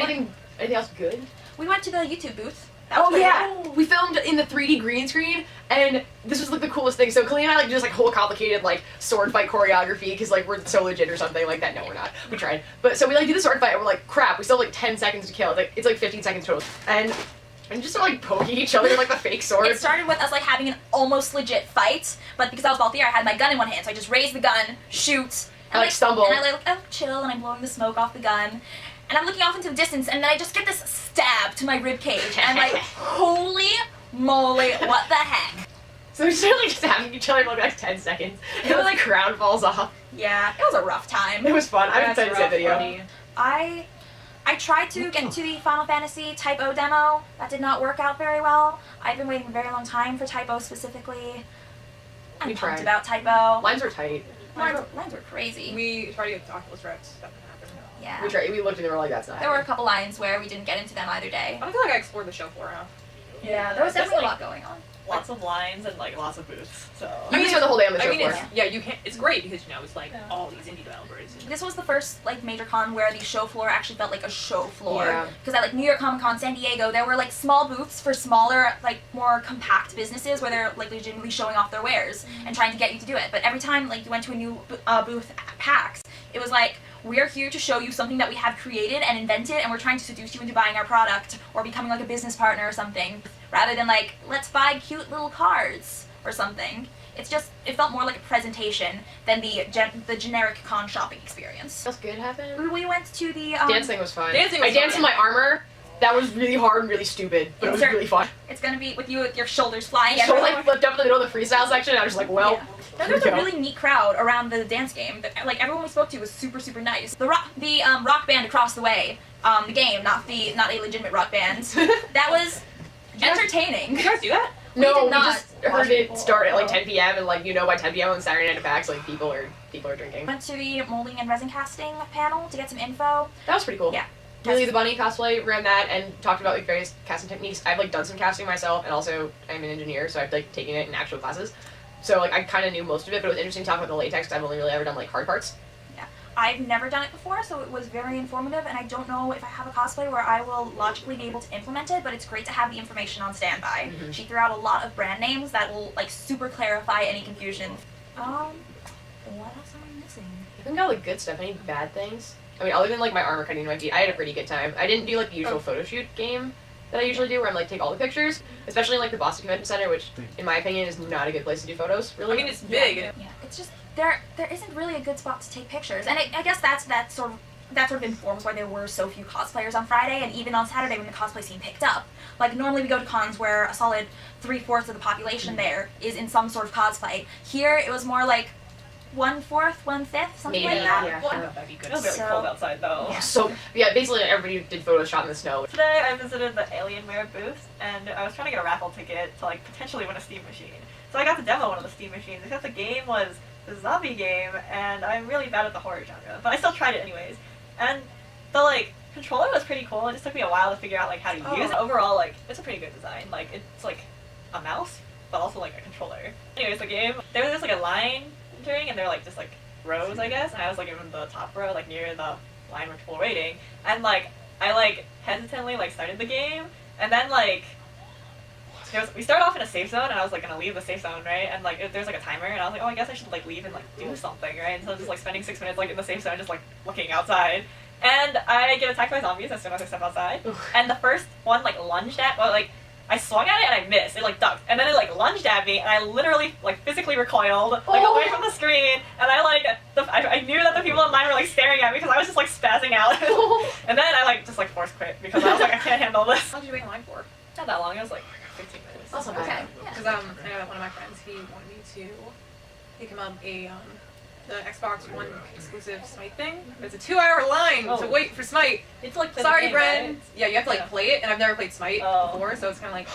Anything else good? We went to the YouTube booth. Oh yeah, we filmed in the 3D green screen, and this was like the coolest thing. So Colleen and I like just like whole complicated like sword fight choreography because like we're so legit or something like that. No, we're not. We tried, but so we like do the sword fight, and we're like, crap, we still have like 10 seconds to kill. It's like 15 seconds total, and just like poking each other with like the fake sword. It started with us like having an almost legit fight, but because I was Balthier, I had my gun in one hand, so I just raised the gun, shoot, and like stumble, and I like chill, and I'm blowing the smoke off the gun. And I'm looking off into the distance, and then I just get this stab to my ribcage, and I'm like, holy moly, what the heck? So we started like just having each other for like 10 seconds, and then like crown falls off. Yeah, it was a rough time. It was fun. I haven't seen that video. Buddy. I tried to get into the Final Fantasy Type O demo. That did not work out very well. I've been waiting a very long time for Type O specifically. I'm pumped about Type O. Lines were tight. Lines were crazy. We tried to get the Oculus Rex. Yeah. We looked and they were like, that's not There were a couple lines where we didn't get into them either day. I feel like I explored the show floor enough. Yeah, there was definitely a lot going on. Lots of lines and like lots of booths. So you can spend the whole day on the show floor. You can't. It's great because it's like all these indie developers. This was the first like major con where the show floor actually felt like a show floor. Yeah. Because at like New York Comic Con, San Diego, there were like small booths for smaller, like more compact businesses where they're like legitimately showing off their wares and trying to get you to do it. But every time like you went to a new booth at PAX, it was like, we're here to show you something that we have created and invented, and we're trying to seduce you into buying our product or becoming like a business partner or something, rather than like, let's buy cute little cards or something. It felt more like a presentation than the generic con shopping experience. What else good happened? We went to the dancing was fun. I danced in my armor. That was really hard and really stupid, but it was really fun. It's gonna be with you with your shoulders flying So everywhere. like flipped up in the middle of the freestyle section, and I was just like, well. Yeah. There was a really neat crowd around the dance game. Like everyone we spoke to was super super nice. The rock band across the way, the game, not a legitimate rock band. That was entertaining. Did you guys do that? No, we not. just heard it start at like 10 p.m. and like by 10 p.m. on Saturday night at PAX, like people are drinking. Went to the molding and resin casting panel to get some info. That was pretty cool. Yeah. Lily the Bunny cosplay ran that and talked about like various casting techniques. I've like done some casting myself, and also I'm an engineer, so I've like taken it in actual classes. So like I kind of knew most of it, but it was interesting talking about the latex because I've only really ever done like hard parts. Yeah, I've never done it before, so it was very informative, and I don't know if I have a cosplay where I will logically be able to implement it, but it's great to have the information on standby. Mm-hmm. She threw out a lot of brand names that will like super clarify any confusion. What else am I missing? I haven't got like good stuff. Any bad things? I mean, other than like my armor cutting my feet, I had a pretty good time. I didn't do like the usual photo shoot game that I usually do, where I'm like take all the pictures, especially in like the Boston Convention Center, which in my opinion is not a good place to do photos. Really, I mean it's big. Yeah, it's just there isn't really a good spot to take pictures, and I guess that sort of informs why there were so few cosplayers on Friday and even on Saturday when the cosplay scene picked up. Like normally we go to cons where a solid 3/4 of the population there is in some sort of cosplay. Here it was more like 1/4, 1/5, something like that. Yeah, sure. That'd be good. it was really cold outside though. Yeah. So yeah, basically everybody did Photoshop in the snow. Today I visited the Alienware booth and I was trying to get a raffle ticket to like potentially win a Steam machine. So I got to demo one of the Steam machines, except the game was a zombie game and I'm really bad at the horror genre, but I still tried it anyways. And the like controller was pretty cool. It just took me a while to figure out like how to use it. Overall, like it's a pretty good design. Like it's like a mouse, but also like a controller. Anyways, the game there was like a line entering and they're like just like rows, I guess, and I was like in the top row, like near the line where people were waiting, and like I like hesitantly like started the game, and then like we started off in a safe zone, and I was like gonna leave the safe zone, right? And like there's like a timer, and I was like, oh, I guess I should like leave and like do something, right? And so I was just like spending 6 minutes like in the safe zone, just like looking outside, and I get attacked by zombies as soon as I step outside, and the first one like lunged at, well, like I swung at it and I missed. It like ducked, and then it like lunged at me, and I literally like physically recoiled like away from the screen, and I like I knew that the people in line were like staring at me because I was just like spazzing out, and then I like just like force quit because I was like I can't handle this. How long did you wait in line for? Not that long. It was like 15 minutes. Awesome. Okay. Because I know that one of my friends, he wanted me to pick him up the Xbox One exclusive Smite thing. It's a 2-hour line to wait for Smite. It's like Sorry, game, Bren. right? Yeah, you have to like play it, and I've never played Smite before, so it's kind of like.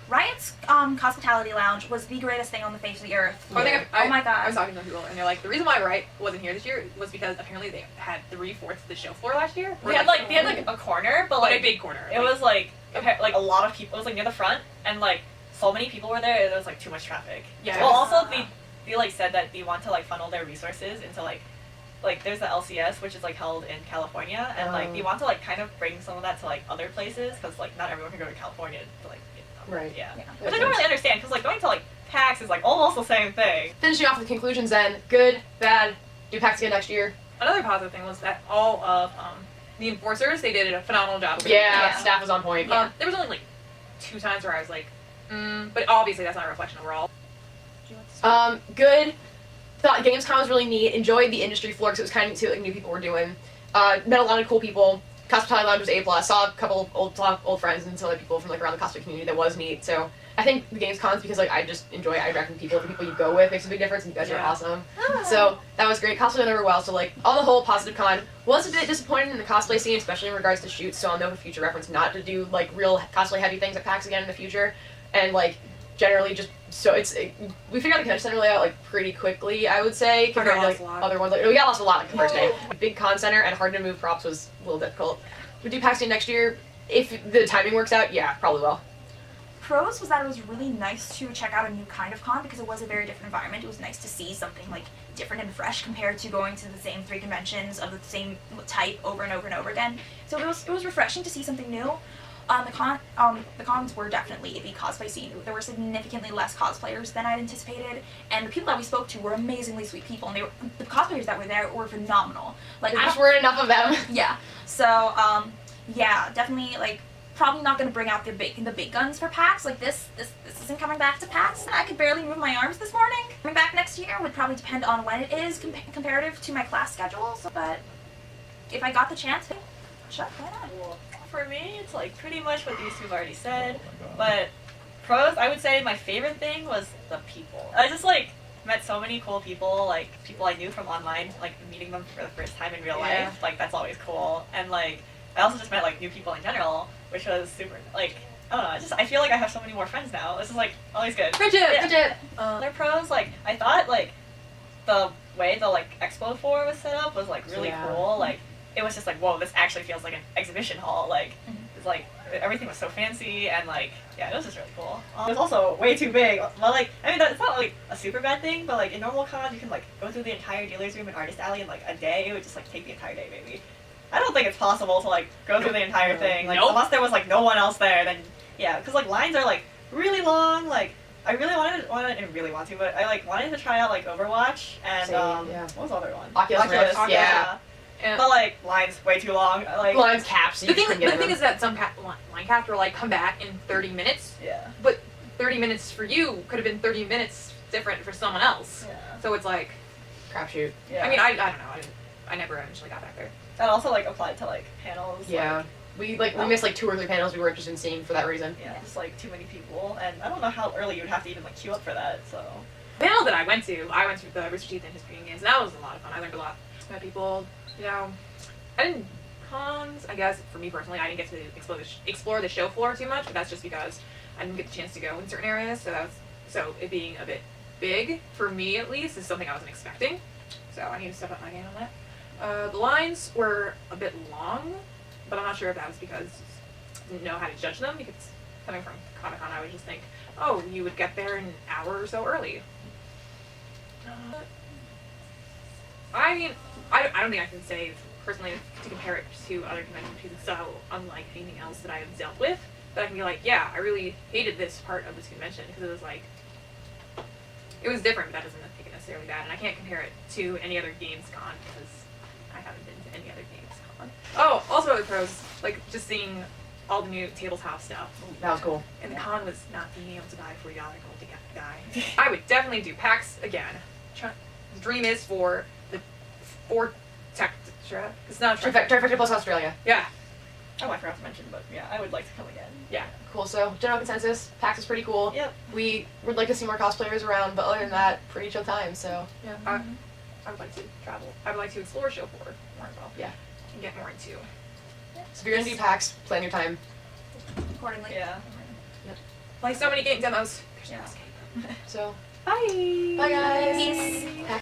Riot's Hospitality Lounge was the greatest thing on the face of the earth. Oh, Oh my god. I was talking to people, and they're like, the reason why Riot wasn't here this year was because apparently they had 3/4 of the show floor last year. They had like a corner, but like a big corner. it was like a lot of people. It was like near the front, and like so many people were there. There was like too much traffic. Yeah. Well, also they like said that they want to like funnel their resources into like like there's the LCS, which is like held in California, and like you want to like kind of bring some of that to like other places because like not everyone can go to California to like Right. yeah. Yeah. Which I don't really understand because like going to like PAX is like almost the same thing. Finishing off with conclusions then. Good, bad, do PAX again next year. Another positive thing was that all of the enforcers, they did a phenomenal job. Of Yeah, staff was on point. There was only like 2 times where I was like, but obviously that's not a reflection overall. Good. Thought Gamescom was really neat. Enjoyed the industry floor because it was kind of neat to see what like, new people were doing. Met a lot of cool people. Cosplay Lounge was A+. Saw a couple of old friends and some other people from like around the cosplay community. That was neat. So I think the Gamescons, because like I just enjoy interacting with people. The people you go with makes a big difference, and you guys are awesome. So that was great. Cosplay went over well. So like on the whole, positive con. Was a bit disappointed in the cosplay scene, especially in regards to shoots. So I'll know for future reference not to do like real cosplay heavy things at PAX again in the future. And like generally just so we figured out the convention center layout like pretty quickly, I would say, compared to like other ones. Like we got lost a lot like the first day. Big con center and hard to move props was a little difficult. We do PAX Day next year. If the timing works out, yeah, probably will. Pros was that it was really nice to check out a new kind of con because it was a very different environment. It was nice to see something like different and fresh compared to going to the same 3 conventions of the same type over and over and over again. So it was refreshing to see something new. The cons were definitely the cosplay scene. There were significantly less cosplayers than I'd anticipated, and the people that we spoke to were amazingly sweet people, and the cosplayers that were there were phenomenal. Like There just weren't enough of them. Yeah. So yeah, definitely like probably not going to bring out the big guns for PAX. Like this isn't coming back to PAX. I could barely move my arms this morning. Coming back next year would probably depend on when it is comparative to my class schedule. So, but if I got the chance, sure, why not? For me, it's like pretty much what these two have already said, but pros, I would say my favorite thing was the people. I just like met so many cool people, like people I knew from online, like meeting them for the first time in real life, like that's always cool. And like I also just met like new people in general, which was super like I don't know, I feel like I have so many more friends now. This is like always good. Bridget. Other pros, like I thought like the way the like expo floor was set up was like really cool. Like it was just like, whoa, this actually feels like an exhibition hall. Like it's like everything was so fancy and like yeah, it was just really cool. It was also way too big. Well, like I mean, it's not like a super bad thing, but like in normal cons, you can like go through the entire dealer's room and artist alley in like a day. It would just like take the entire day, maybe. I don't think it's possible to like go through the entire thing. Like unless there was like no one else there, then yeah, because like lines are like really long. Like I really want to, but I like wanted to try out like Overwatch and what was the other one? Oculus Rift. Yeah. But like lines way too long. Like Lines caps. So The thing is that some line caps were like come back in 30 minutes. Yeah. But 30 minutes for you could have been 30 minutes different for someone else. Yeah. So it's like, Crapshoot. Yeah. I mean, I don't know. I never eventually got back there. That also like applied to like panels. Yeah. We missed like 2 or 3 panels we were interested in seeing for that reason. Yeah, just like too many people, and I don't know how early you'd have to even like queue up for that. So. The panel that I went to the Rooster Teeth and History and Games, and that was a lot of fun. I learned a lot. Met people, you know. I didn't cons. I guess for me personally, I didn't get to explore the show floor too much, but that's just because I didn't get the chance to go in certain areas. So it being a bit big for me at least is something I wasn't expecting. So I need to step up my game on that. The lines were a bit long, but I'm not sure if that was because I didn't know how to judge them, because coming from Comic-Con I would just think, oh, you would get there an hour or so early. I mean, I don't think I can say personally to compare it to other conventions because it's so unlike anything else that I have dealt with, that I can be like, yeah, I really hated this part of this convention because it was like, it was different, but that doesn't make it necessarily bad, and I can't compare it to any other games con because I haven't been to any other games con. Oh, also the pros, like just seeing all the new tabletop stuff. That was cool. And the con was not being able to buy $40 gold to get the guy. I would definitely do PAX again. The dream is for the 4 tech. It's not Trifecta plus Australia. Yeah. Oh, I forgot to mention, but yeah, I would like to come again. Yeah. Cool. So general consensus, PAX is pretty cool. Yep. We would like to see more cosplayers around, but other than that, pretty chill time. So Yeah. I would like to travel. I would like to explore show floor more as well. Yeah. And get more into. so if you're gonna do PAX, plan your time. Accordingly. Yeah. Like so many game demos. There's no Yeah. escape. So Bye. bye guys. Peace. PAX